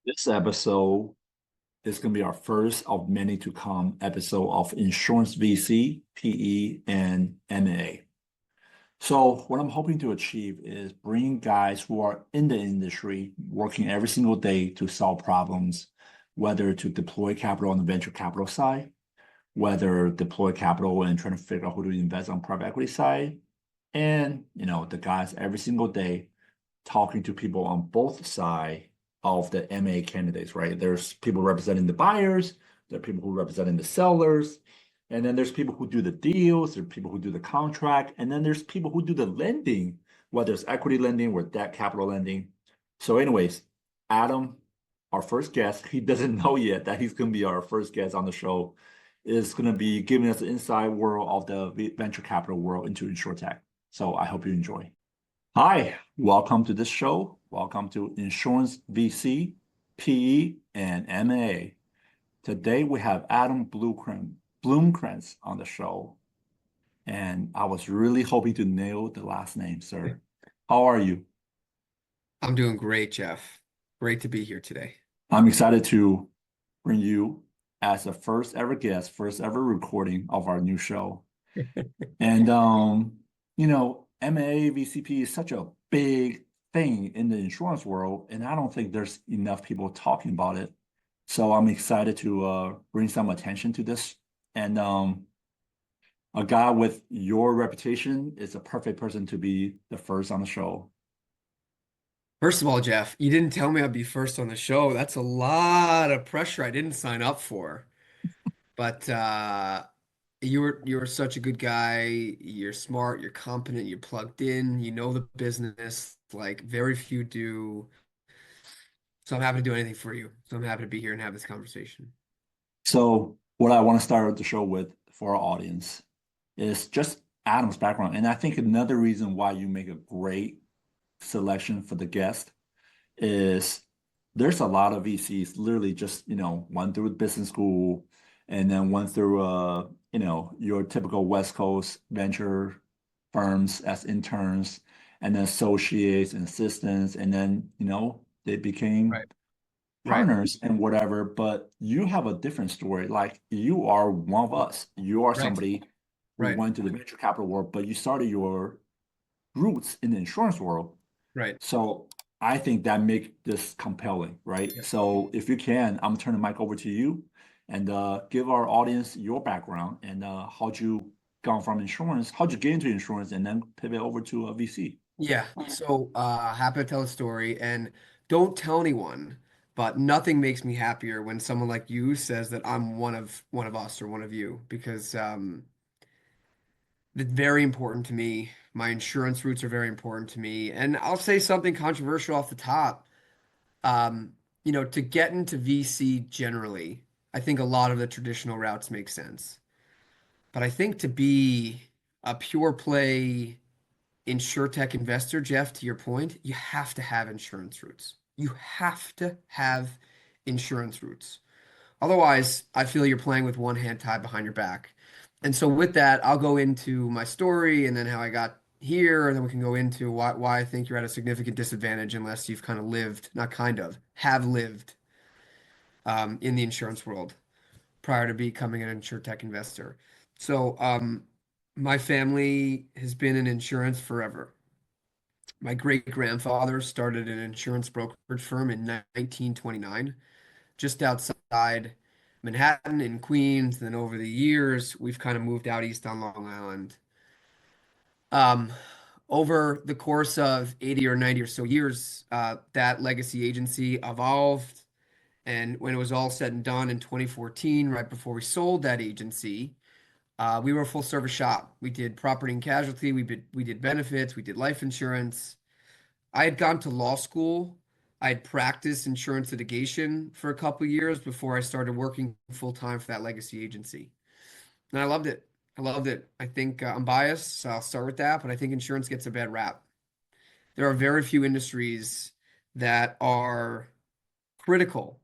This episode is going to be our first of many to come episode of Insurance VC, PE, and MA. So what I'm hoping to achieve is bring guys who are in the industry, working every single day to solve problems, whether to deploy capital on the venture capital side, whether deploy capital and trying to figure out who to invest on private equity side, and the guys every single day talking to people on both sides of the MA candidates, right? There's people representing the buyers, there are people who representing the sellers, and then there's people who do the deals, there are people who do the contract, and then there's people who do the lending, whether it's equity lending or debt capital lending. So anyways, Adam, our first guest, he doesn't know yet that he's going to be our first guest on the show, is going to be giving us the inside world of the venture capital world into InsurTech. So I hope you enjoy. Hi, welcome to this show. Welcome to Insurance VC, PE, and MA. Today we have Adam Blumencranz on the show. And I was really hoping to nail the last name, sir. How are you? I'm doing great, Jeff. Great to be here today. I'm excited to bring you as the first ever guest, first ever recording of our new show. And MA, VCP is such a big thing in the insurance world, and I don't think there's enough people talking about it. So I'm excited to bring some attention to this. And a guy with your reputation is a perfect person to be the first on the show. First of all, Jeff, you didn't tell me I'd be first on the show. That's a lot of pressure I didn't sign up for. But you were such a good guy. You're smart, you're competent, you're plugged in, you know the business, like very few do. So I'm happy to do anything for you. So I'm happy to be here and have this conversation. So what I want to start the show with for our audience is just Adam's background. And I think another reason why you make a great selection for the guest is there's a lot of VCs literally just, went through business school and then went through, your typical West Coast venture firms as interns and then associates and assistants. And then, they became Right. Right. partners and whatever, but you have a different story. Like you are one of us. You are Right. somebody who Right. went to the venture capital world, but you started your roots in the insurance world. Right. So I think that makes this compelling, right? Yeah. So if you can, I'm turning the mic over to you and give our audience your background and how'd you gone from insurance, how'd you get into insurance and then pivot over to a VC? Yeah. So happy to tell a story and don't tell anyone, but nothing makes me happier when someone like you says that I'm one of us or one of you because it's very important to me. My insurance roots are very important to me. And I'll say something controversial off the top. To get into VC generally, I think a lot of the traditional routes make sense. But I think to be a pure play insurtech investor, Jeff, to your point, you have to have insurance roots. You have to have insurance roots. Otherwise, I feel you're playing with one hand tied behind your back. And so with that, I'll go into my story and then how I got here, and then we can go into why I think you're at a significant disadvantage unless you've kind of lived, not kind of, have lived in the insurance world prior to becoming an insurtech investor. So my family has been in insurance forever. My great grandfather started an insurance brokerage firm in 1929, just outside Manhattan in Queens. Then over the years, we've kind of moved out east on Long Island. Um, Over the course of 80 or 90 or so years, that legacy agency evolved. And when it was all said and done in 2014, right before we sold that agency, we were a full service shop. We did property and casualty, we did benefits, we did life insurance. I had gone to law school. I had practiced insurance litigation for a couple of years before I started working full time for that legacy agency. And I loved it. I loved it. I think I'm biased, so I'll start with that, but I think insurance gets a bad rap. There are very few industries that are critical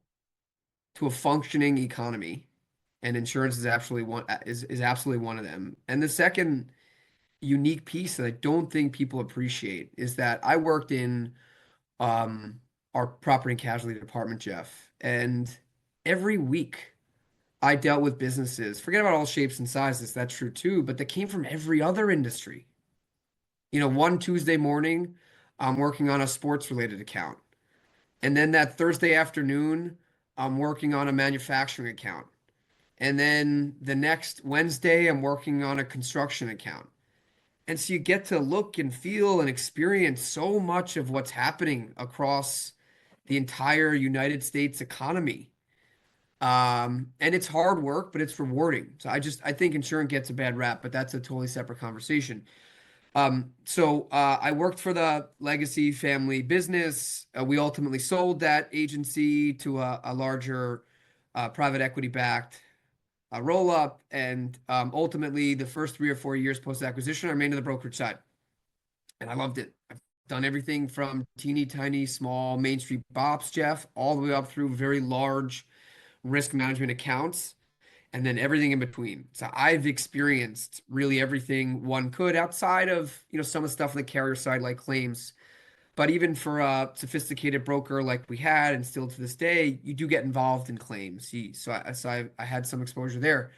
to a functioning economy, and insurance is absolutely one of them. And the second unique piece that I don't think people appreciate is that I worked in our property and casualty department, Jeff. And every week I dealt with businesses, forget about all shapes and sizes, that's true too, but that came from every other industry. One Tuesday morning, I'm working on a sports related account. And then that Thursday afternoon, I'm working on a manufacturing account. And then the next Wednesday, I'm working on a construction account. And so you get to look and feel and experience so much of what's happening across the entire United States economy. And it's hard work, but it's rewarding. So I think insurance gets a bad rap, but that's a totally separate conversation. I worked for the legacy family business. We ultimately sold that agency to a larger private equity backed roll up. And ultimately, the first 3 or 4 years post acquisition, I remained on the brokerage side. And I loved it. I've done everything from teeny tiny, small Main Street bops, Jeff, all the way up through very large risk management accounts and then everything in between. So I've experienced really everything one could outside of, some of the stuff on the carrier side, like claims. But even for a sophisticated broker like we had, and still to this day, you do get involved in claims. So I had some exposure there.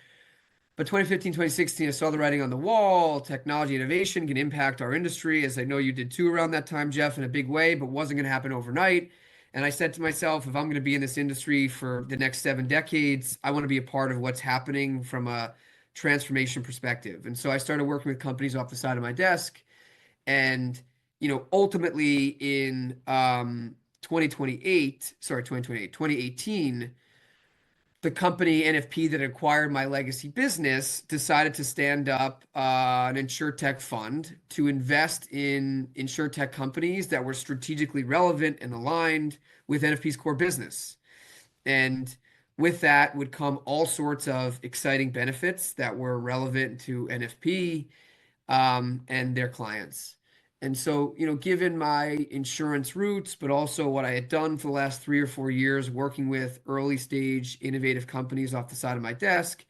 But 2015, 2016, I saw the writing on the wall. Technology innovation can impact our industry, as I know you did too around that time, Jeff, in a big way, but wasn't going to happen overnight. And I said to myself, if I'm going to be in this industry for the next 7 decades, I want to be a part of what's happening from a transformation perspective. And so I started working with companies off the side of my desk. And, ultimately in 2018, the company NFP that acquired my legacy business decided to stand up an InsurTech fund to invest in InsurTech companies that were strategically relevant and aligned with NFP's core business. And with that would come all sorts of exciting benefits that were relevant to NFP and their clients. And so, given my insurance roots, but also what I had done for the last 3 or 4 years working with early stage innovative companies off the side of my desk,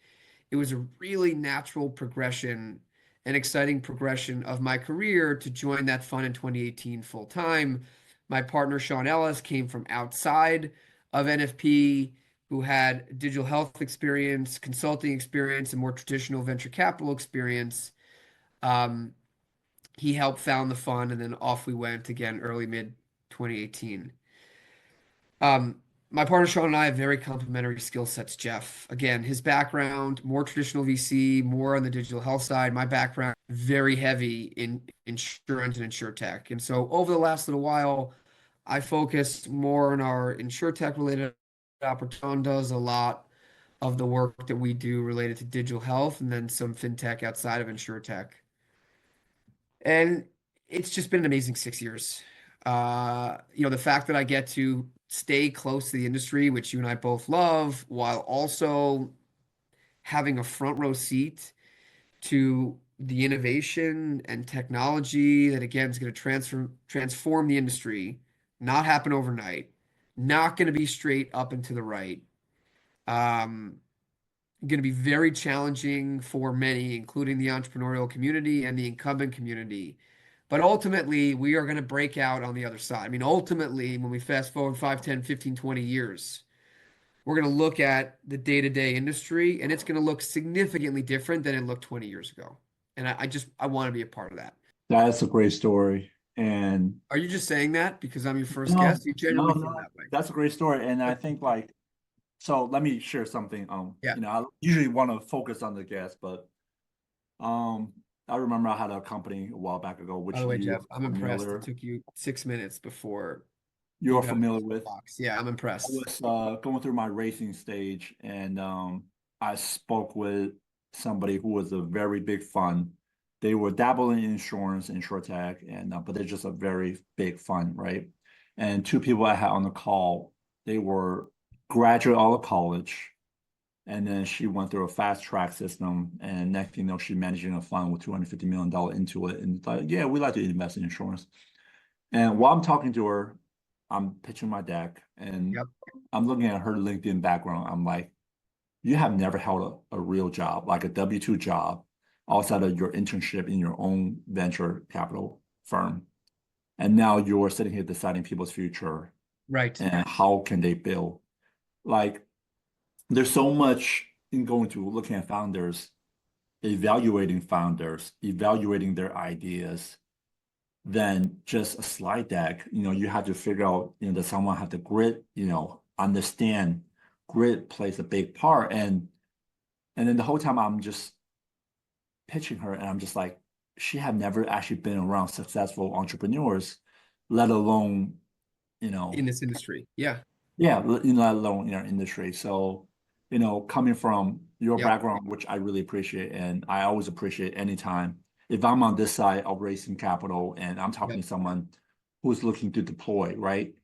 it was a really natural progression, an exciting progression of my career to join that fund in 2018 full time. My partner, Sean Ellis, came from outside of NFP, who had digital health experience, consulting experience, and more traditional venture capital experience. He helped found the fund, and then off we went again, early mid 2018. My partner Sean and I have very complementary skill sets, Jeff. Again, his background, more traditional VC, more on the digital health side. My background, very heavy in insurance and insurtech. And so over the last little while, I focused more on our insurtech related opportunities, does a lot of the work that we do related to digital health, and then some fintech outside of insurtech. And it's just been an amazing 6 years. The fact that I get to stay close to the industry, which you and I both love, while also having a front row seat to the innovation and technology that again is going to transform the industry, not happen overnight, not going to be straight up and to the right. Going to be very challenging for many, including the entrepreneurial community and the incumbent community. But ultimately, we are going to break out on the other side. I mean, ultimately, when we fast forward 5, 10, 15, 20 years, we're going to look at the day-to-day industry, and it's going to look significantly different than it looked 20 years ago. And I want to be a part of that. That's a great story. And are you just saying that because I'm your first no, guest? You generally feel no, that way. that's a great story. And I think so let me share something. Yeah. I usually want to focus on the guest, but I remember I had a company a while back ago, which by the way, you Jeff, I'm impressed. familiar, It took you 6 minutes before you're got familiar into the with. box. Yeah, I'm I impressed. was going through my racing stage, and I spoke with somebody who was a very big fund. They were dabbling in insurance, insurtech, and but they're just a very big fund, right? And two people I had on the call, they were graduate out of college, and then she went through a fast track system, and next thing you know, she's managing a fund with $250 million into it. And like, yeah, we like to invest in insurance. And while I'm talking to her, I'm pitching my deck, and Yep. I'm looking at her LinkedIn background. I'm like, you have never held a real job, like a W-2 job, outside of your internship in your own venture capital firm. And now you're sitting here deciding people's future. Right. and how can they build. Like there's so much in going to looking at founders, evaluating their ideas than just a slide deck. You have to figure out, does someone have the grit, understand grit plays a big part. And then the whole time I'm just pitching her and I'm just like, she had never actually been around successful entrepreneurs, let alone, you In know, this industry. Yeah. yeah, let alone in our industry. So, coming from your Yep. background, which I really appreciate, and I always appreciate anytime if I'm on this side of raising capital and I'm talking Yep. to someone who's looking to deploy, right?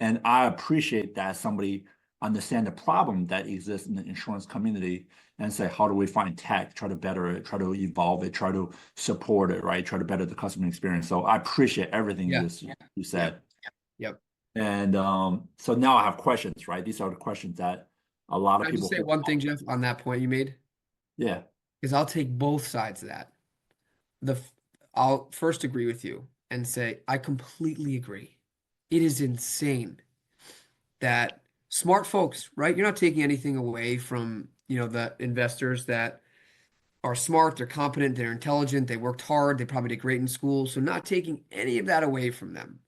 And I appreciate that somebody understand the problem that exists in the insurance community and say, how do we find tech, try to better it, try to evolve it, try to support it, right? Try to better the customer experience. So I appreciate everything Yeah. you Yep. said. Yep. And so now I have questions, right? These are the questions that a lot of Can I just people say who, one thing, Jeff, on that point you made? yeah, Is I'll take both sides of that. I'll first agree with you and say I completely agree. It is insane that smart folks, right? You're not taking anything away from, the investors that are smart, they're competent, they're intelligent, they worked hard, they probably did great in school. So not taking any of that away from them.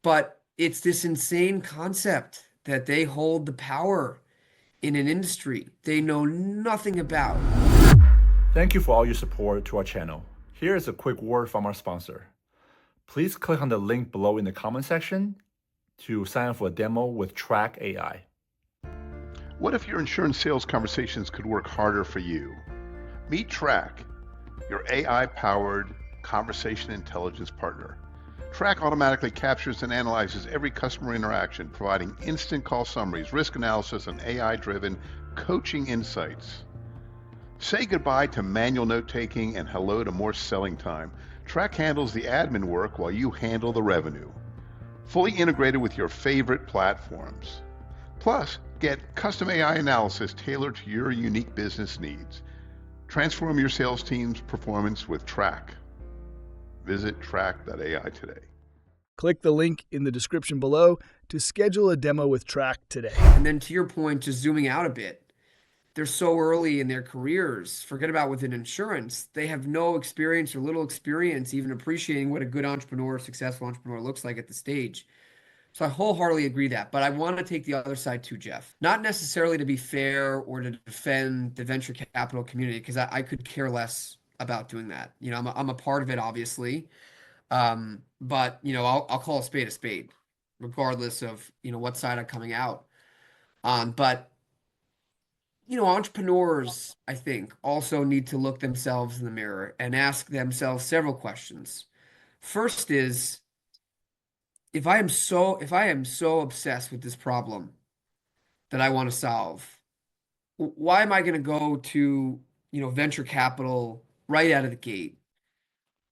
But it's this insane concept that they hold the power in an industry they know nothing about. thank you for all your support to our channel. Here is a quick word from our sponsor. Please click on the link below in the comment section to sign up for a demo with Track AI. What if your insurance sales conversations could work harder for you? Meet Track, your AI-powered conversation intelligence partner. Track automatically captures and analyzes every customer interaction, providing instant call summaries, risk analysis, and AI-driven coaching insights. Say goodbye to manual note-taking and hello to more selling time. Track handles the admin work while you handle the revenue. Fully integrated with your favorite platforms. Plus, get custom AI analysis tailored to your unique business needs. Transform your sales team's performance with Track. Visit track.ai today. Click the link in the description below to schedule a demo with Track today. And then to your point, just zooming out a bit, they're so early in their careers. Forget about within insurance. They have no experience or little experience even appreciating what a good entrepreneur, successful entrepreneur looks like at the stage. So I wholeheartedly agree that, but I want to take the other side too, Jeff. Not necessarily to be fair or to defend the venture capital community, because I could care less about doing that. I'm a part of it, obviously. But I'll call a spade, regardless of, what side I'm coming out on. But entrepreneurs, I think, also need to look themselves in the mirror and ask themselves several questions. First is, if I am so obsessed with this problem that I want to solve, why am I going to go to, venture capital right out of the gate?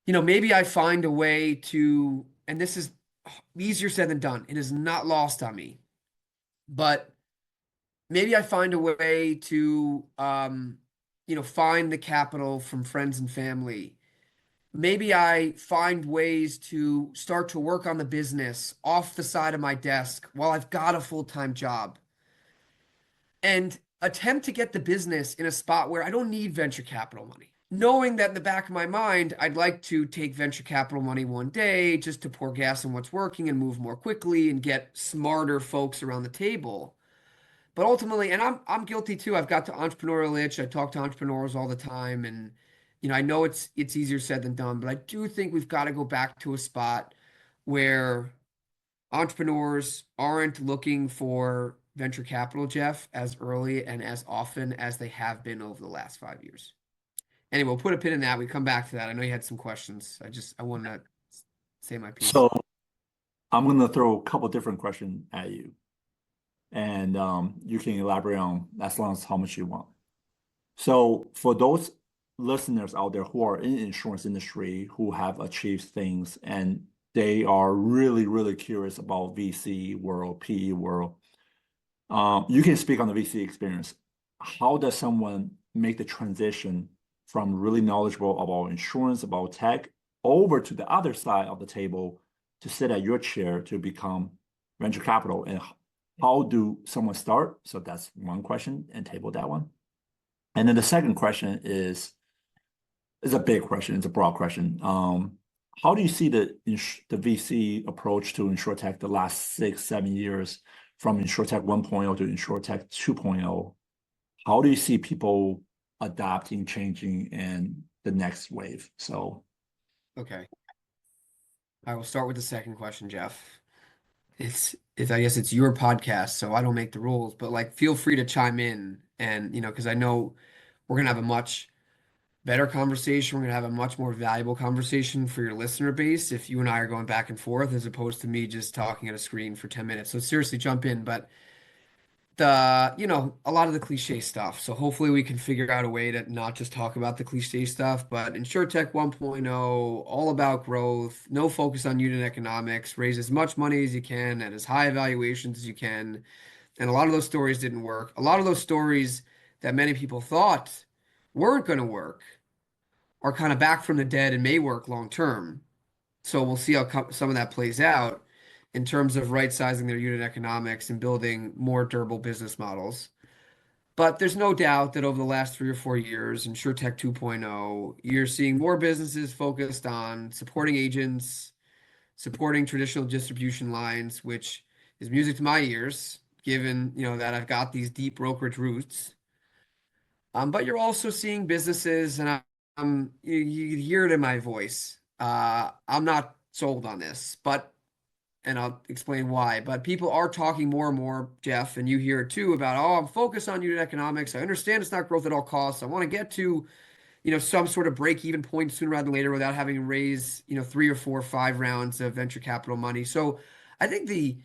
Maybe I find a way to, and this is easier said than done. It is not lost on me, but maybe I find a way to, find the capital from friends and family. Maybe I find ways to start to work on the business off the side of my desk while I've got a full-time job and attempt to get the business in a spot where I don't need venture capital money. Knowing that in the back of my mind, I'd like to take venture capital money one day just to pour gas on what's working and move more quickly and get smarter folks around the table. But ultimately, and I'm guilty too. I've got the entrepreneurial itch. I talk to entrepreneurs all the time, and I know it's easier said than done, but I do think we've got to go back to a spot where entrepreneurs aren't looking for venture capital, Jeff, as early and as often as they have been over the last 5 years. Anyway, we'll put a pin in that. We come back to that. I know you had some questions. I want to say my piece. So I'm going to throw a couple different questions at you, and you can elaborate on as long as how much you want. So for those listeners out there who are in insurance industry, who have achieved things, and they are really, really curious about VC world, PE world, you can speak on the VC experience. How does someone make the transition from really knowledgeable about insurance, about tech, over to the other side of the table to sit at your chair to become venture capital, and how do someone start? So that's one question, and table that one. And then the second question is a big question. It's a broad question. How do you see the VC approach to InsurTech the last 6-7 years, from InsurTech 1.0 to InsurTech 2.0? How do you see people adapting, changing, and the next wave? So, Okay. I will start with the second question, Jeff. It's I guess it's your podcast, so I don't make the rules, but like feel free to chime in and because I know we're gonna have a much better conversation. We're gonna have a much more valuable conversation for your listener base if you and I are going back and forth as opposed to me just talking at a screen for 10 minutes. So seriously, jump in, but a lot of the cliche stuff. So hopefully we can figure out a way to not just talk about the cliche stuff, but InsurTech 1.0, all about growth, no focus on unit economics, raise as much money as you can at as high evaluations as you can. And a lot of those stories didn't work. A lot of those stories that many people thought weren't going to work are kind of back from the dead and may work long term. So we'll see how some of that plays out in terms of right sizing their unit economics and building more durable business models. But there's no doubt that over the last 3 or 4 years, InsurTech 2.0, you're seeing more businesses focused on supporting agents, supporting traditional distribution lines, which is music to my ears, given that I've got these deep brokerage roots. But you're also seeing businesses, and you hear it in my voice. I'm not sold on this, and I'll explain why. But people are talking more and more, Jeff, and you hear it too about, oh, I'm focused on unit economics. I understand it's not growth at all costs. I want to get to, some sort of break-even point sooner rather than later without having to raise, 3 or 4 or 5 rounds of venture capital money. So I think the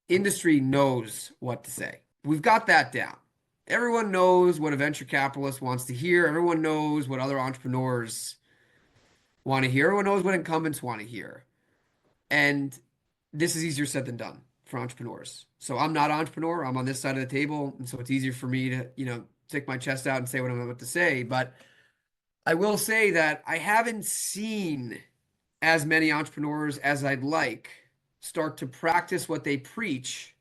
industry knows what to say. We've got that down. Everyone knows what a venture capitalist wants to hear. Everyone knows what other entrepreneurs want to hear. Everyone knows what incumbents want to hear. And this is easier said than done for entrepreneurs. So I'm not an entrepreneur. I'm on this side of the table. And so it's easier for me to, stick my chest out and say what I'm about to say. But I will say that I haven't seen as many entrepreneurs as I'd like start to practice what they preach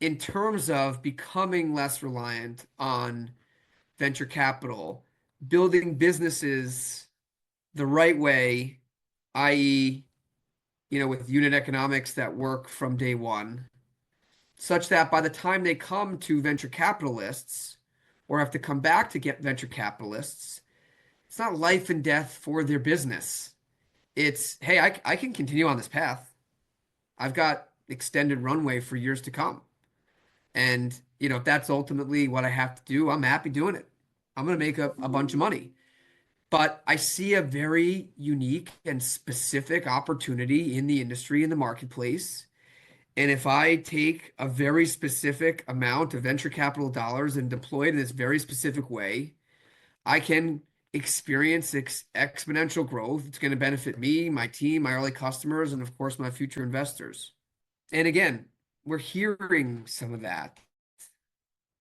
in terms of becoming less reliant on venture capital, building businesses the right way, i.e., with unit economics that work from day one, such that by the time they come to venture capitalists or have to come back to get venture capitalists, it's not life and death for their business. It's, hey, I can continue on this path. I've got extended runway for years to come. And, if that's ultimately what I have to do, I'm happy doing it. I'm going to make a bunch of money. But I see a very unique and specific opportunity in the industry, in the marketplace. And if I take a very specific amount of venture capital dollars and deploy it in this very specific way, I can experience exponential growth. It's going to benefit me, my team, my early customers, and of course, my future investors. And again, we're hearing some of that.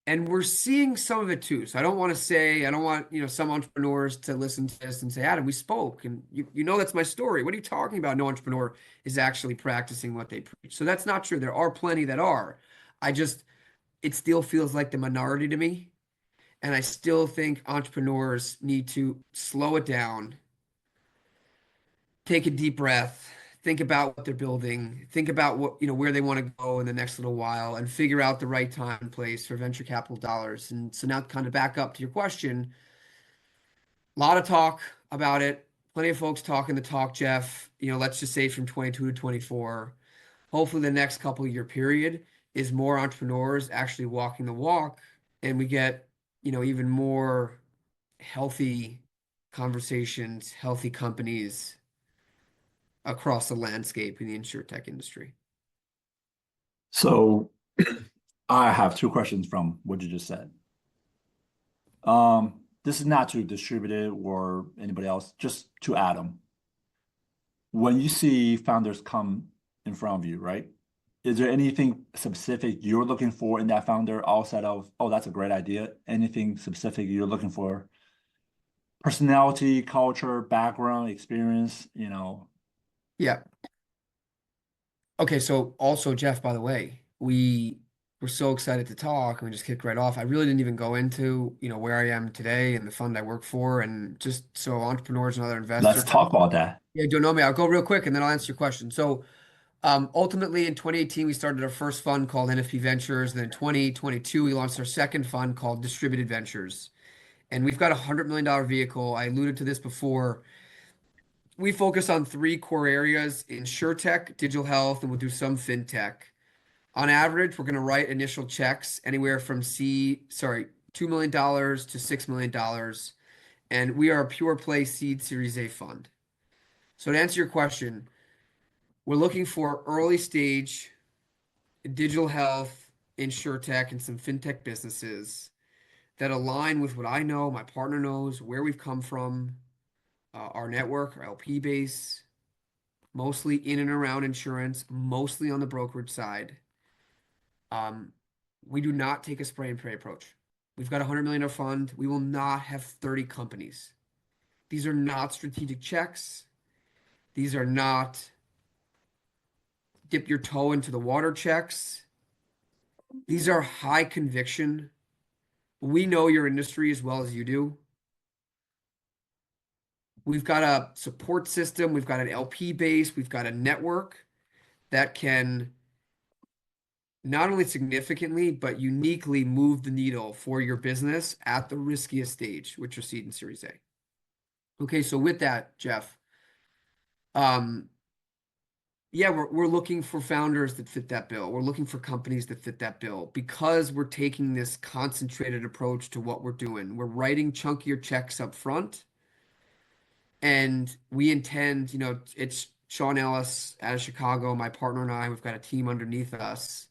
And we're seeing some of it too. So I don't want, some entrepreneurs to listen to this and say, Adam, we spoke. And that's my story. What are you talking about? No entrepreneur is actually practicing what they preach. So that's not true. There are plenty that are. It still feels like the minority to me. And I still think entrepreneurs need to slow it down, take a deep breath, think about what they're building, think about what, where they want to go in the next little while, and figure out the right time and place for venture capital dollars. And so now, kind of back up to your question, a lot of talk about it, plenty of folks talking the talk, Jeff, let's just say from 22 to 24. Hopefully the next couple of year period is more entrepreneurs actually walking the walk, and we get, even more healthy conversations, healthy companies across the landscape in the InsurTech industry. So I have 2 questions from what you just said. This is not to distribute it or anybody else, just to Adam. When you see founders come in front of you, right? Is there anything specific you're looking for in that founder outside of, oh, that's a great idea? Anything specific you're looking for? Personality, culture, background, experience, Yeah. Okay, so also Jeff, by the way, we were so excited to talk and we just kicked right off. I really didn't even go into, where I am today and the fund I work for, and just so entrepreneurs and other Let's investors. talk about that. Yeah, don't know me. I'll go real quick and then I'll answer your question. So ultimately in 2018, we started our first fund called NFP Ventures. Then in 2022, we launched our second fund called Distributed Ventures. And we've got $100 million vehicle. I alluded to this before. We focus on three core areas: insurtech, digital health, and we'll do some fintech. On average, we're going to write initial checks anywhere from $2 million to $6 million. And we are a pure play seed Series A fund. So to answer your question, we're looking for early stage digital health, insurtech, and some fintech businesses that align with what I know, my partner knows, where we've come from, our network, our LP base, mostly in and around insurance, mostly on the brokerage side. We do not take a spray and pray approach. We've got a $100 million fund. We will not have 30 companies. These are not strategic checks. These are not dip your toe into the water checks. These are high conviction. We know your industry as well as you do. We've got a support system. We've got an LP base. We've got a network that can not only significantly, but uniquely move the needle for your business at the riskiest stage, which are seed and Series A. Okay, so with that, Jeff, yeah, we're looking for founders that fit that bill. We're looking for companies that fit that bill because we're taking this concentrated approach to what we're doing. We're writing chunkier checks up front, and we intend, it's Sean Ellis out of Chicago, my partner and I, we've got a team underneath us.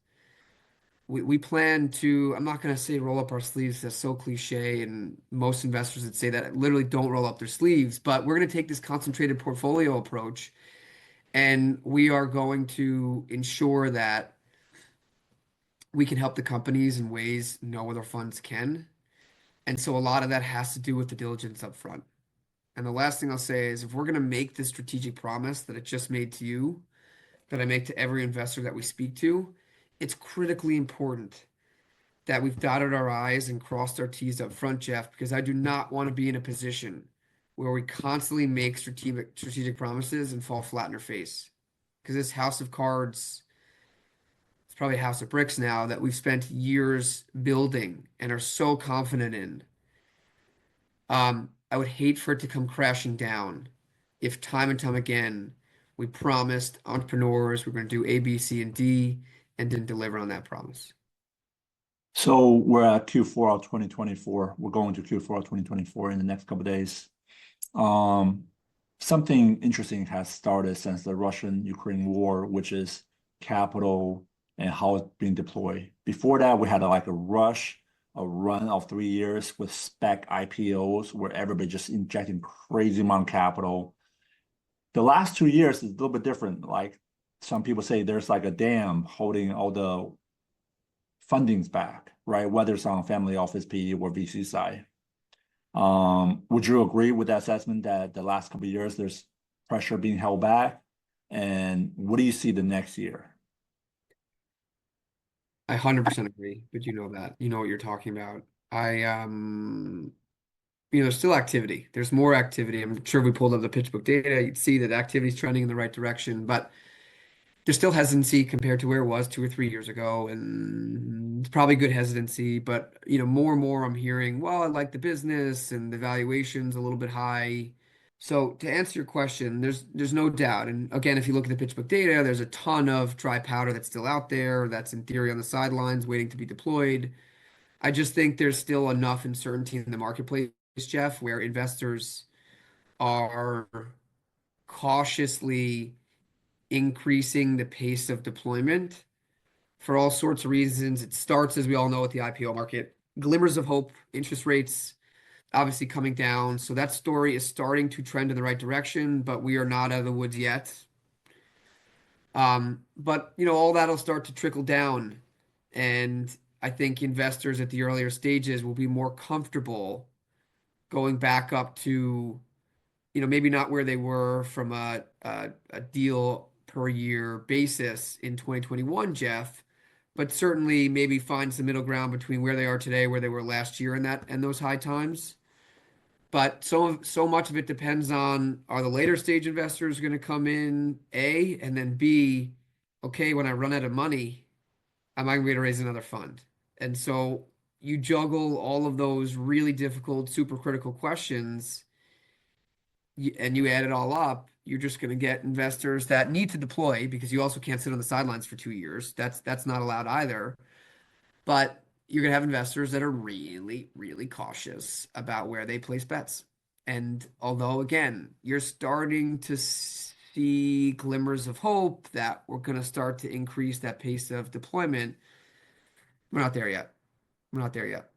We plan to, I'm not going to say roll up our sleeves, that's so cliche, and most investors that say that literally don't roll up their sleeves, but we're going to take this concentrated portfolio approach, and we are going to ensure that we can help the companies in ways no other funds can. And so a lot of that has to do with the diligence up front. And the last thing I'll say is if we're going to make this strategic promise that I just made to you, that I make to every investor that we speak to, it's critically important that we've dotted our I's and crossed our T's up front, Jeff, because I do not want to be in a position where we constantly make strategic promises and fall flat in our face. Because this house of cards, it's probably a house of bricks now that we've spent years building and are so confident in. I would hate for it to come crashing down if time and time again we promised entrepreneurs we're going to do A, B, C, and D and didn't deliver on that promise. So we're at Q4 of 2024. We're going to Q4 of 2024 in the next couple of days. Something interesting has started since the Russian-Ukraine war, which is capital and how it's being deployed. Before that, we had a run of 3 years with spec IPOs where everybody just injecting crazy amount of capital. The last 2 years is a little bit different. Like some people say there's like a dam holding all the fundings back, right? Whether it's on family office PE or VC side. Would you agree with that assessment that the last couple of years there's pressure being held back? And what do you see the next year? I 100% agree, but you know that. You know what you're talking about. There's still activity. There's more activity. I'm sure if we pulled up the PitchBook data, you'd see that activity is trending in the right direction, but there's still hesitancy compared to where it was 2 or 3 years ago, and it's probably good hesitancy, but more and more I'm hearing, well, I like the business and the valuation's a little bit high. So to answer your question, there's no doubt. And again, if you look at the PitchBook data, there's a ton of dry powder that's still out there that's in theory on the sidelines waiting to be deployed. I just think there's still enough uncertainty in the marketplace, Jeff, where investors are cautiously increasing the pace of deployment for all sorts of reasons. It starts, as we all know, with the IPO market. Glimmers of hope, interest rates obviously coming down. So that story is starting to trend in the right direction, but we are not out of the woods yet. But all that'll start to trickle down. And I think investors at the earlier stages will be more comfortable going back up to, maybe not where they were from a deal per year basis in 2021, Jeff, but certainly maybe find some middle ground between where they are today, where they were last year, and those high times. But so much of it depends on, are the later stage investors going to come in, A, and then B, okay, when I run out of money, am I going to raise another fund? And so you juggle all of those really difficult, super critical questions, and you add it all up, you're just going to get investors that need to deploy, because you also can't sit on the sidelines for 2 years. That's not allowed either. But you're going to have investors that are really, really cautious about where they place bets. And although, again, you're starting to see glimmers of hope that we're going to start to increase that pace of deployment, we're not there yet. We're not there yet.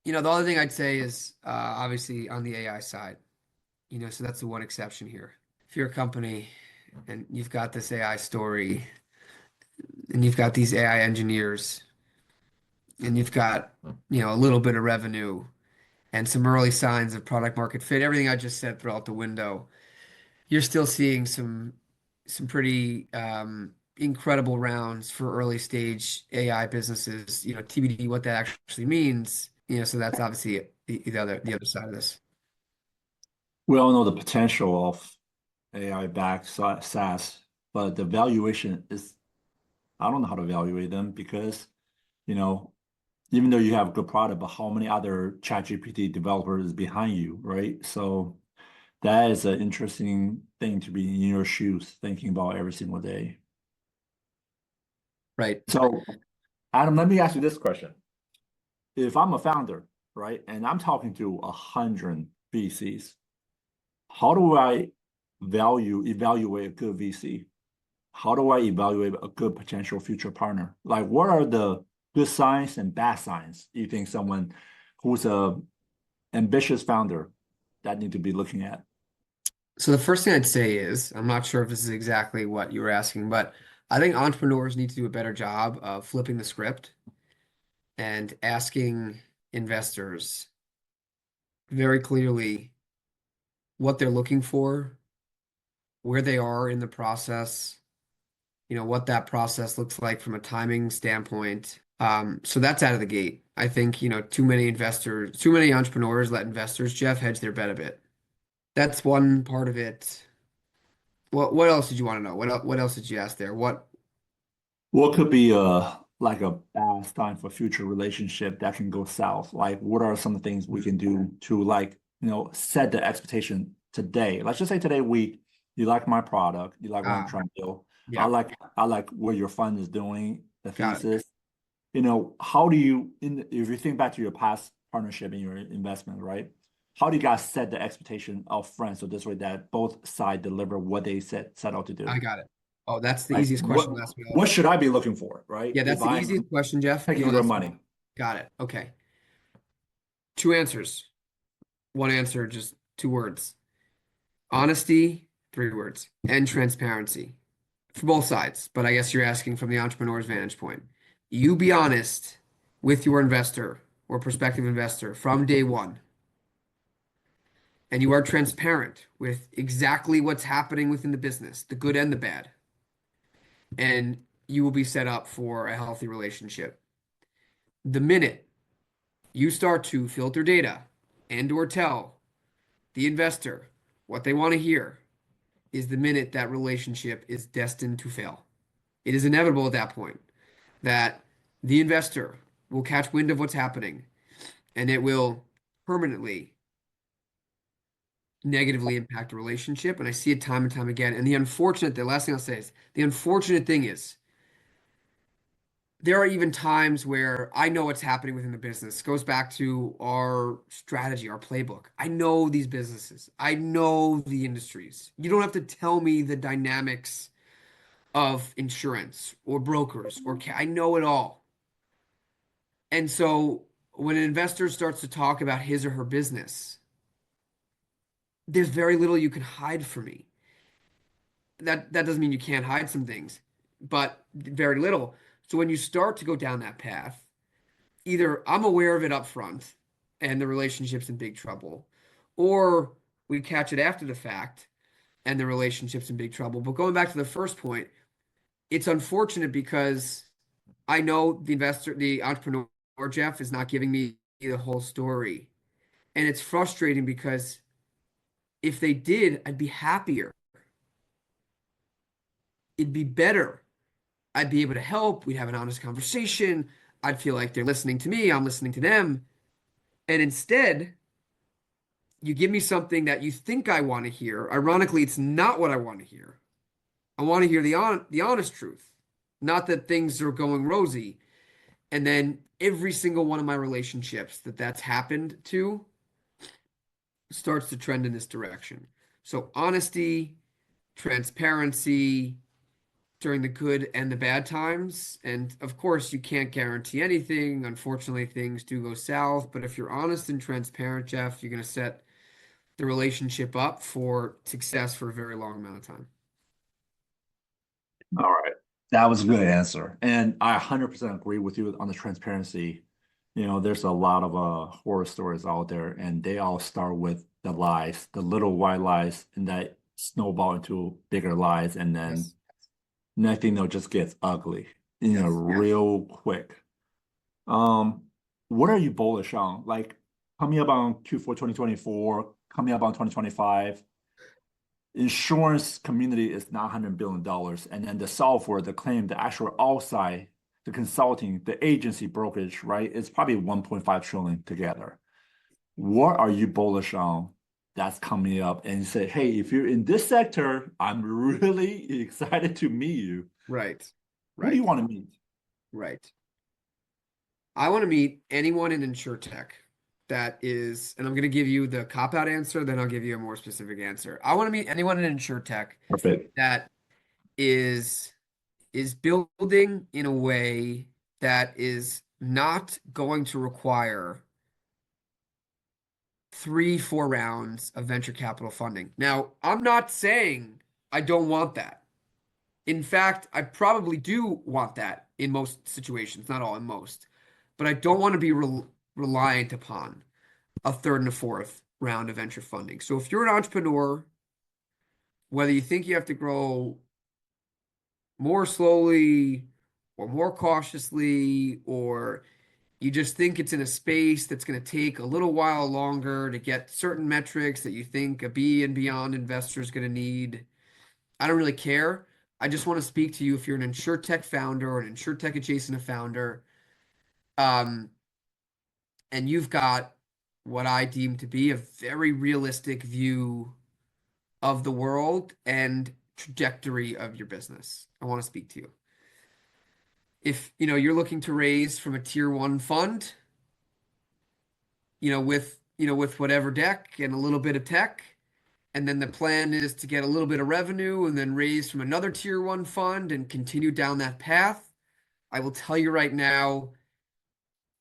The other thing I'd say is obviously on the AI side, so that's the one exception here. If you're a company and you've got this AI story and you've got these AI engineers and you've got, a little bit of revenue and some early signs of product market fit, everything I just said throw out the window, you're still seeing some pretty incredible rounds for early stage AI businesses, TBD what that actually means, so that's obviously the other side of this. We all know the potential of AI-backed SaaS, but the valuation is, I don't know how to evaluate them because, even though you have a good product, but how many other ChatGPT developers behind you, right? So that is an interesting thing to be in your shoes, thinking about every single day. Right. So, Adam, let me ask you this question. If I'm a founder, right, and I'm talking to 100 VCs, how do I evaluate a good VC? How do I evaluate a good potential future partner? Like, what are the good signs and bad signs you think someone who's a ambitious founder that need to be looking at? So the first thing I'd say is, I'm not sure if this is exactly what you were asking, but I think entrepreneurs need to do a better job of flipping the script and asking investors very clearly what they're looking for, where they are in the process, what that process looks like from a timing standpoint. So that's out of the gate. I think, too many entrepreneurs let investors, Jeff, hedge their bet a bit. That's one part of it. What else did you want to know? What else did you ask there? What could be like a bad sign for future relationship that can go south? Like, what are some things we can do to set the expectation today? Let's just say today you like my product, you like what I'm trying to do. yeah. I like what your fund is doing, the Got it. thesis. How do you, if you think back to your past partnership in your investment, right? How do you guys set the expectation up front so this way that both sides deliver what they set out to do? I got it. Oh, that's the Like, easiest question to ask me. what should I be looking for, right? Yeah, that's If the I'm easiest question, Jeff. taking your money. Got it. Okay. 2 answers. 1 answer, just 2 words. Honesty, 3 words, and transparency for both sides. But I guess you're asking from the entrepreneur's vantage point. You be honest with your investor or prospective investor from day one. And you are transparent with exactly what's happening within the business, the good and the bad. And you will be set up for a healthy relationship. The minute you start to filter data and or tell the investor what they want to hear is the minute that relationship is destined to fail. It is inevitable at that point that the investor will catch wind of what's happening and it will permanently negatively impact a relationship. And I see it time and time again. And the last thing I'll say is the unfortunate thing is there are even times where I know what's happening within the business. It goes back to our strategy, our playbook. I know these businesses. I know the industries. You don't have to tell me the dynamics of insurance or brokers I know it all. And so when an investor starts to talk about his or her business, there's very little you can hide from me. That doesn't mean you can't hide some things, but very little. So when you start to go down that path, either I'm aware of it up front and the relationship's in big trouble, or we catch it after the fact and the relationship's in big trouble. But going back to the first point, it's unfortunate because I know the entrepreneur, Jeff, is not giving me the whole story. And it's frustrating because if they did, I'd be happier. It'd be better. I'd be able to help. We'd have an honest conversation. I'd feel like they're listening to me. I'm listening to them. And instead, you give me something that you think I want to hear. Ironically, it's not what I want to hear. I want to hear the honest truth, not that things are going rosy. And then every single one of my relationships that's happened to starts to trend in this direction. So honesty, transparency during the good and the bad times. And of course, you can't guarantee anything. Unfortunately, things do go south. But if you're honest and transparent, Jeff, you're going to set the relationship up for success for a very long amount of time. All right. That was a good answer. And I 100% agree with you on the transparency. There's a lot of horror stories out there, and they all start with the lies, the little white lies, and that snowball into bigger lies. And then Yes. next thing they'll just get ugly, Yes. real quick. What are you bullish on? Like coming up on Q4 2024, coming up on 2025. Insurance community is not $100 billion. And then the software, the claim, the actual outside, the consulting, the agency brokerage, right? It's probably 1.5 trillion together. What are you bullish on that's coming up? And you say, hey, if you're in this sector, I'm really excited to meet you. Right. Who do you want to meet? Right. I want to meet anyone in InsurTech that is, and I'm going to give you the cop-out answer, then I'll give you a more specific answer. I want to meet anyone in InsurTech Perfect. that is building in a way that is not going to require 3-4 rounds of venture capital funding. Now, I'm not saying I don't want that. In fact, I probably do want that in most situations, not all, in most. But I don't want to be reliant upon a third and a fourth round of venture funding. So if you're an entrepreneur, whether you think you have to grow more slowly or more cautiously, or you just think it's in a space that's going to take a little while longer to get certain metrics that you think a B and beyond investor is going to need, I don't really care. I just want to speak to you if you're an InsurTech founder or an InsurTech adjacent founder, and you've got what I deem to be a very realistic view of the world and trajectory of your business. I want to speak to you. If you're looking to raise from a tier 1 fund, with whatever deck and a little bit of tech, and then the plan is to get a little bit of revenue and then raise from another tier 1 fund and continue down that path, I will tell you right now,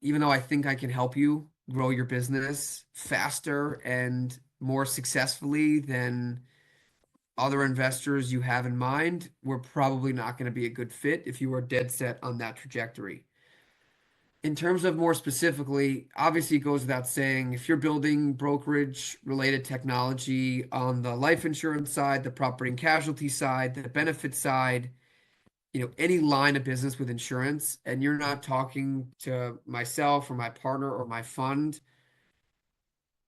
even though I think I can help you grow your business faster and more successfully than other investors you have in mind, we're probably not going to be a good fit if you are dead set on that trajectory. In terms of more specifically, obviously it goes without saying, if you're building brokerage related technology on the life insurance side, the property and casualty side, the benefit side, any line of business with insurance, and you're not talking to myself or my partner or my fund,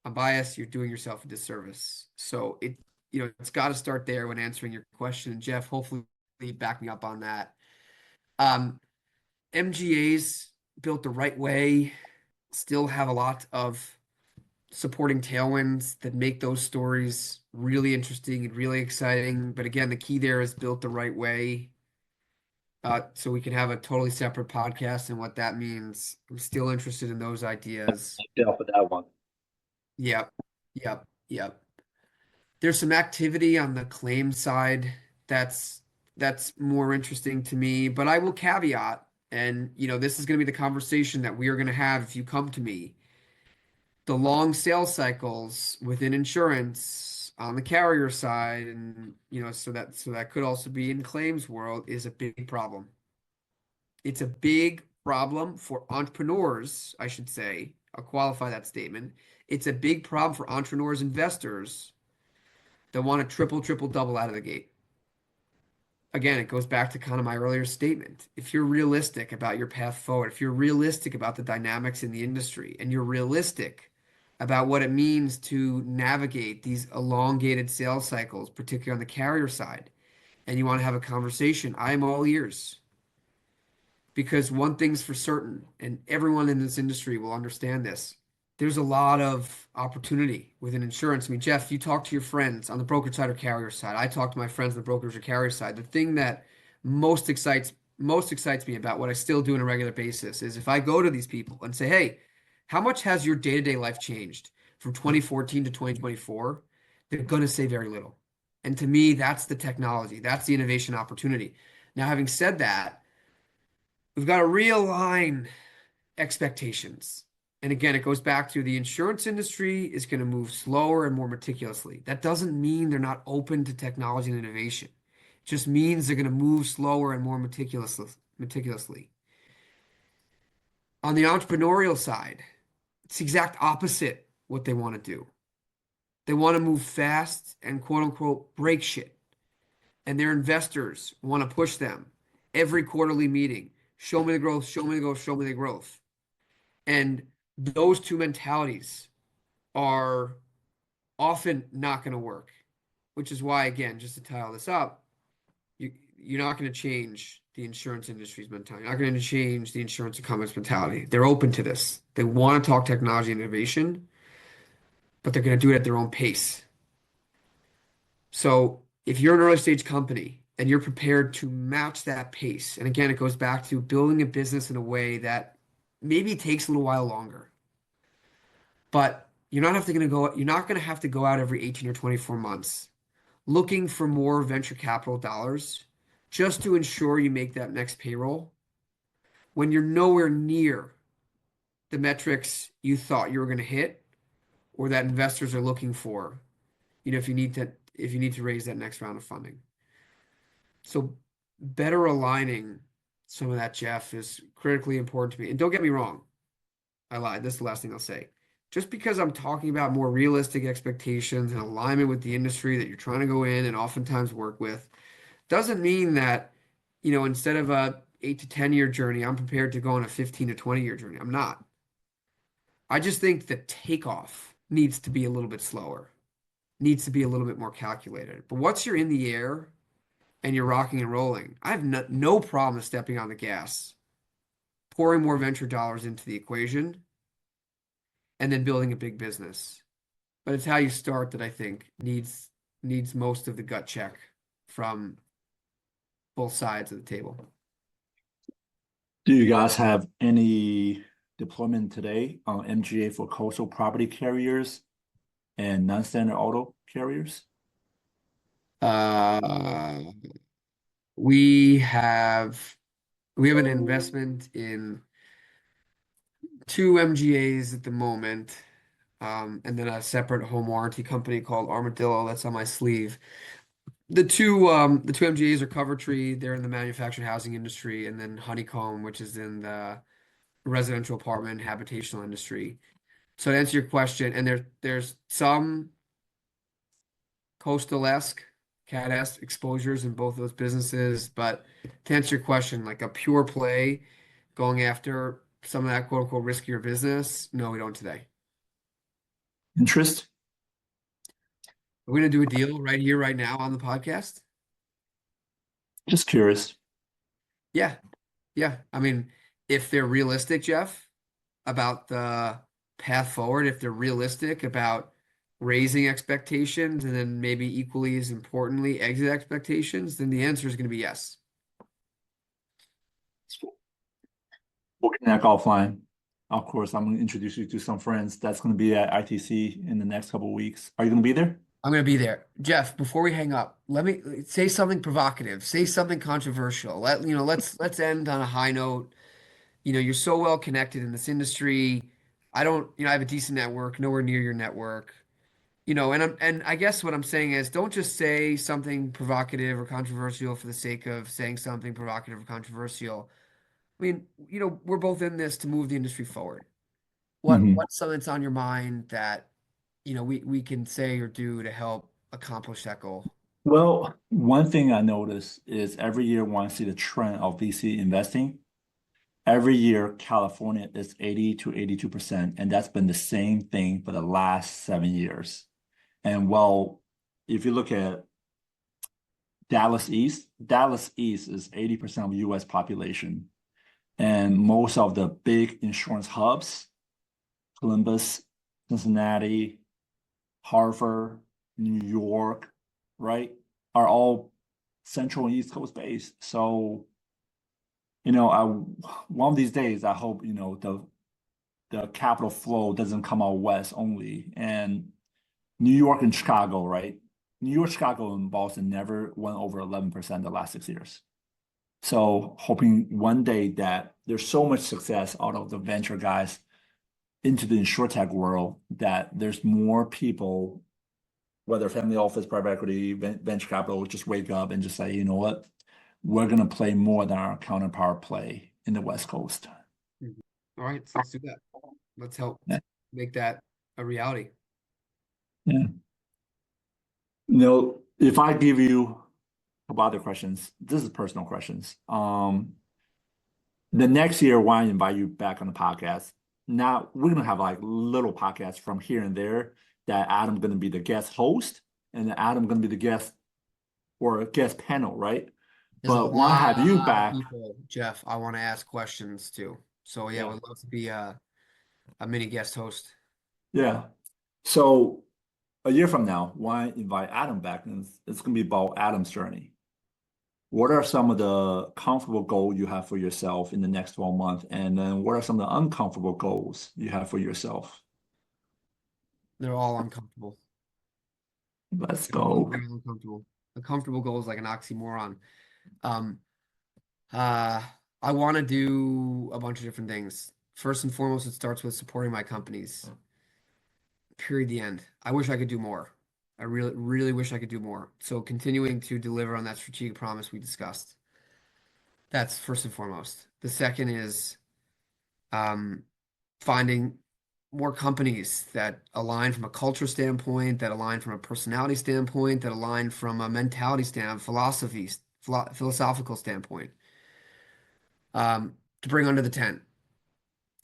I'm biased, you're doing yourself a disservice. So it's got to start there when answering your question. Jeff, hopefully you back me up on that. MGAs built the right way still have a lot of supporting tailwinds that make those stories really interesting and really exciting. But again, the key there is built the right way. So we can have a totally separate podcast and what that means. I'm still interested in those ideas. Yeah, for that one. Yep. There's some activity on the claim side that's more interesting to me, but I will caveat, and this is going to be the conversation that we are going to have if you come to me. The long sales cycles within insurance on the carrier side, and so that could also be in claims world, is a big problem. It's a big problem for entrepreneurs, I should say. I'll qualify that statement. It's a big problem for entrepreneurs, investors that want to triple, double out of the gate. Again, it goes back to kind of my earlier statement. If you're realistic about your path forward, if you're realistic about the dynamics in the industry, and you're realistic about what it means to navigate these elongated sales cycles, particularly on the carrier side, and you want to have a conversation, I am all ears. Because one thing's for certain, and everyone in this industry will understand this, there's a lot of opportunity within insurance. I mean, Jeff, you talk to your friends on the brokerage side or carrier side. I talk to my friends on the brokerage or carrier side. The thing that most excites me about what I still do on a regular basis is if I go to these people and say, hey, how much has your day-to-day life changed from 2014 to 2024? They're going to say very little. And to me, that's the technology. That's the innovation opportunity. Now, having said that, we've got to realign expectations. And again, it goes back to the insurance industry is going to move slower and more meticulously. That doesn't mean they're not open to technology and innovation. It just means they're going to move slower and more meticulously. On the entrepreneurial side, it's the exact opposite what they want to do. They want to move fast and quote unquote break shit. And their investors want to push them every quarterly meeting. Show me the growth, show me the growth, show me the growth. And those two mentalities are often not going to work, which is why, again, just to tie all this up, you're not going to change the insurance industry's mentality. You're not going to change the insurance incumbents' mentality. They're open to this. They want to talk technology and innovation, but they're going to do it at their own pace. So if you're an early stage company and you're prepared to match that pace, and again, it goes back to building a business in a way that maybe it takes a little while longer, but you're not going to have to go out every 18 or 24 months looking for more venture capital dollars just to ensure you make that next payroll when you're nowhere near the metrics you thought you were going to hit or that investors are looking for, if you need to raise that next round of funding. So better aligning some of that, Jeff, is critically important to me. And don't get me wrong, I lied. This is the last thing I'll say. Just because I'm talking about more realistic expectations and alignment with the industry that you're trying to go in and oftentimes work with, doesn't mean that, instead of a 8 to 10 year journey, I'm prepared to go on a 15 to 20 year journey. I'm not. I just think the takeoff needs to be a little bit slower, needs to be a little bit more calculated. But once you're in the air and you're rocking and rolling, I have no problem stepping on the gas, pouring more venture dollars into the equation, and then building a big business. But it's how you start that I think needs most of the gut check from both sides of the table. Do you guys have any deployment today on MGA for coastal property carriers and non-standard auto carriers? We have an investment in 2 MGAs at the moment, and then a separate home warranty company called Armadillo that's on my sleeve. The two MGAs are Covertree, they're in the manufactured housing industry, and then Honeycomb, which is in the residential apartment and habitational industry. So to answer your question, and there's some coastal-esque, cat-esque exposures in both of those businesses, but to answer your question, like a pure play going after some of that quote-unquote riskier business, no, we don't today. Interest? We're going to do a deal right here, right now on the podcast. Just curious. Yeah. I mean, if they're realistic, Jeff, about the path forward, if they're realistic about raising expectations and then maybe equally as importantly, exit expectations, then the answer is going to be yes. We'll connect offline. Of course, I'm going to introduce you to some friends that's going to be at ITC in the next couple of weeks. Are you going to be there? I'm going to be there. Jeff, before we hang up, let me say something provocative, say something controversial. Let's end on a high note. You're so well connected in this industry. I have a decent network, nowhere near your network. And I guess what I'm saying is don't just say something provocative or controversial for the sake of saying something provocative or controversial. I mean, we're both in this to move the industry forward. What's something that's on your mind that we can say or do to help accomplish that goal? Well, one thing I notice is every year when I see the trend of VC investing, every year California is 80 to 82%, and that's been the same thing for the last 7 years. And well, if you look at Dallas East is 80% of US population. And most of the big insurance hubs, Columbus, Cincinnati, Hartford, New York, right, are all Central and East Coast based. So, one of these days, I hope, the capital flow doesn't come out west only. And New York and Chicago, right? New York, Chicago, and Boston never went over 11% the last 6 years. So hoping one day that there's so much success out of the venture guys into the insurtech world that there's more people, whether family office, private equity, venture capital, just wake up and just say, you know what, we're going to play more than our counterpart play in the West Coast. All right, so let's do that. Let's help make that a reality. Yeah. If I give you a couple other questions, this is personal questions. The next year, when I invite you back on the podcast, now we're gonna have like little podcasts from here and there that Adam's gonna be the guest host and Adam gonna be the guest or a guest panel, right? But when I have you back, people, Jeff, I want to ask questions too. So yeah, we'd love to be a mini guest host. Yeah. So a year from now, why invite Adam back? And it's going to be about Adam's journey. What are some of the comfortable goals you have for yourself in the next 12 months? And then what are some of the uncomfortable goals you have for yourself? They're all uncomfortable. Let's go. They're all uncomfortable. A comfortable goal is like an oxymoron. I want to do a bunch of different things. First and foremost, it starts with supporting my companies. Period. The end. I wish I could do more. I really, really wish I could do more. So continuing to deliver on that strategic promise we discussed. That's first and foremost. The second is finding more companies that align from a culture standpoint, that align from a personality standpoint, that align from a mentality standpoint, philosophical standpoint, to bring under the tent.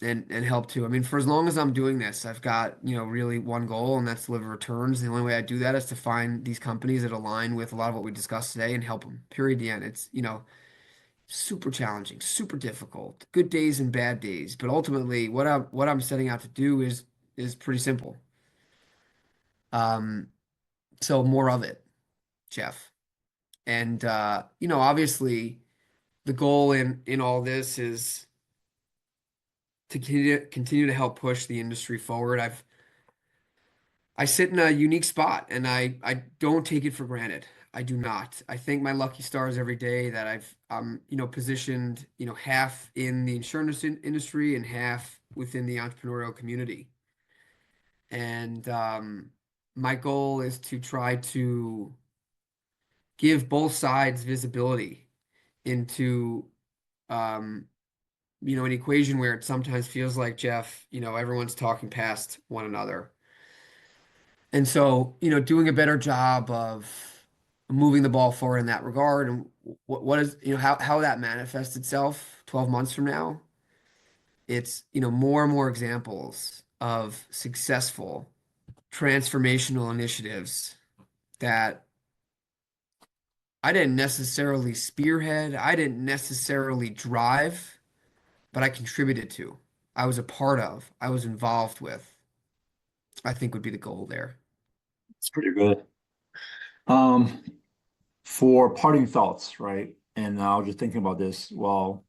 And help too. I mean, for as long as I'm doing this, I've got, really one goal, and that's deliver returns. The only way I do that is to find these companies that align with a lot of what we discussed today and help them. Period. The end. It's, super challenging, super difficult, good days and bad days. But ultimately, what I'm setting out to do is pretty simple. So more of it, Jeff. And obviously, the goal in all this is to continue to help push the industry forward. I sit in a unique spot, and I don't take it for granted. I do not. I thank my lucky stars every day that I'm positioned, half in the insurance industry and half within the entrepreneurial community. And my goal is to try to give both sides visibility into an equation where it sometimes feels like, Jeff, everyone's talking past one another. And so, doing a better job of moving the ball forward in that regard, and what is, how that manifests itself 12 months from now, it's, more and more examples of successful transformational initiatives that I didn't necessarily spearhead, I didn't necessarily drive, but I contributed to, I was a part of, I was involved with, I think would be the goal there. It's pretty good. For parting thoughts, right? And I was just thinking about this while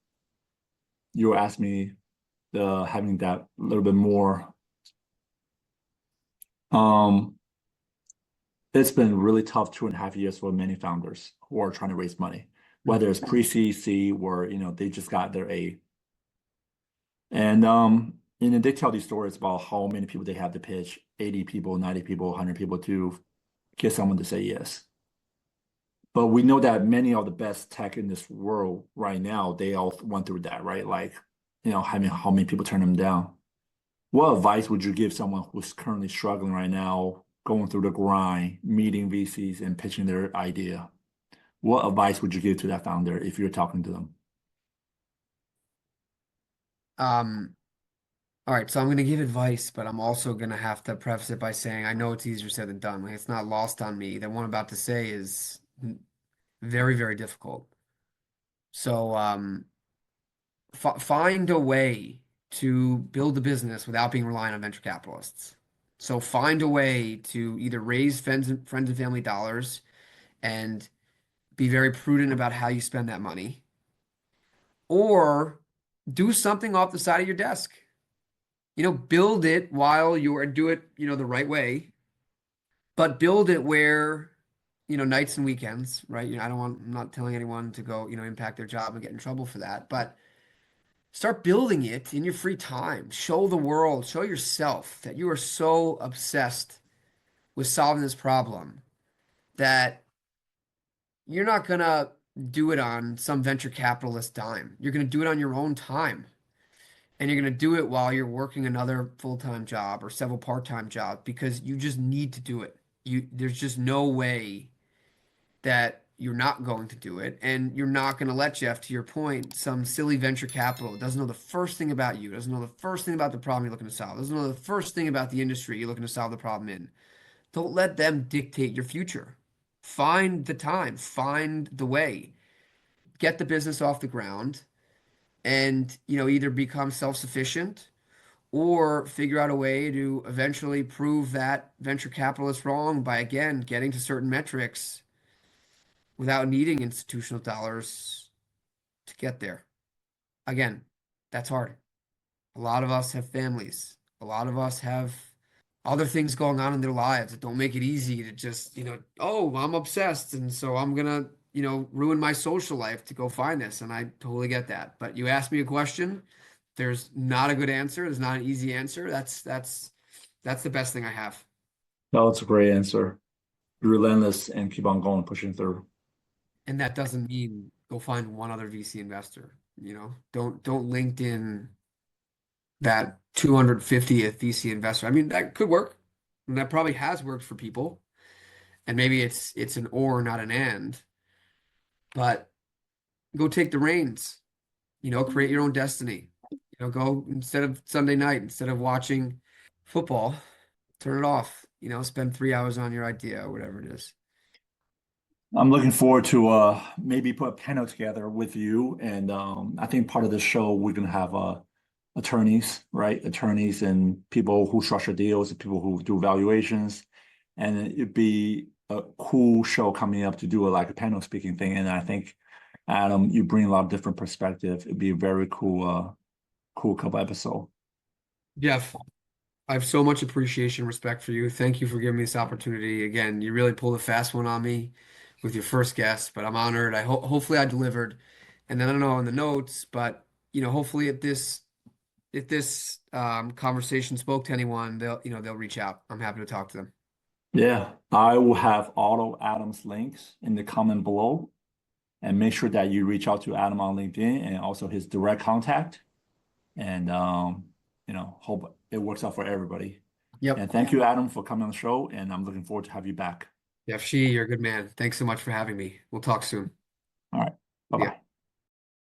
you asked me having that a little bit more. It's been really tough 2.5 years for many founders who are trying to raise money, whether it's pre-seed, C, or they just got their A. And they tell these stories about how many people they have to pitch, 80 people, 90 people, 100 people to get someone to say yes. But we know that many of the best tech in this world right now, they all went through that, right? Like, how many people turn them down? What advice would you give someone who's currently struggling right now going through the grind, meeting VCs and pitching their idea, what advice would you give to that founder if you're talking to them? All right, so I'm going to give advice, but I'm also going to have to preface it by saying I know it's easier said than done. Like, it's not lost on me that what I'm about to say is very, very difficult. So find a way to build a business without being reliant on venture capitalists. So find a way to either raise friends and family dollars and be very prudent about how you spend that money, or do something off the side of your desk. Build it while do it, the right way, but build it where, nights and weekends, right? I'm not telling anyone to go, impact their job and get in trouble for that, but start building it in your free time. Show the world, show yourself that you are so obsessed with solving this problem that you're not gonna do it on some venture capitalist dime. You're gonna do it on your own time. And you're going to do it while you're working another full-time job or several part-time jobs because you just need to do it. There's just no way that you're not going to do it. And you're not going to let, Jeff, to your point, some silly venture capital doesn't know the first thing about you, doesn't know the first thing about the problem you're looking to solve, doesn't know the first thing about the industry you're looking to solve the problem in. Don't let them dictate your future. Find the time, find the way, get the business off the ground, and either become self-sufficient or figure out a way to eventually prove that venture capitalists wrong by, again, getting to certain metrics without needing institutional dollars to get there. Again, that's hard. A lot of us have families. A lot of us have other things going on in their lives that don't make it easy to just, oh, I'm obsessed, and so I'm gonna ruin my social life to go find this. And I totally get that. But you asked me a question. There's not a good answer. There's not an easy answer. That's the best thing I have. No, it's a great answer. Relentless and keep on going, pushing through. And that doesn't mean go find one other VC investor. Don't LinkedIn that 250th VC investor. I mean, that could work. And that probably has worked for people. And maybe it's an or, not an and. But go take the reins, create your own destiny. Go instead of Sunday night, instead of watching football, turn it off, spend 3 hours on your idea or whatever it is. I'm looking forward to maybe put a panel together with you. And I think part of the show, we're going to have attorneys, right? Attorneys and people who structure deals, and people who do valuations. And it'd be a cool show coming up to do like a panel speaking thing. And I think, Adam, you bring a lot of different perspective. It'd be a very cool couple episode. Jeff, I have so much appreciation and respect for you. Thank you for giving me this opportunity. Again, you really pulled a fast one on me with your first guest, but I'm honored. Hopefully I delivered. And then I don't know in the notes, but hopefully if this conversation spoke to anyone, they'll reach out. I'm happy to talk to them. Yeah, I will have all of Adam's links in the comment below, and make sure that you reach out to Adam on LinkedIn and also his direct contact. And hope it works out for everybody. Yep. And thank you, Adam, for coming on the show. And I'm looking forward to have you back. Jeff Shee, you're a good man. Thanks so much for having me. We'll talk soon. All right. Bye-bye. Yeah.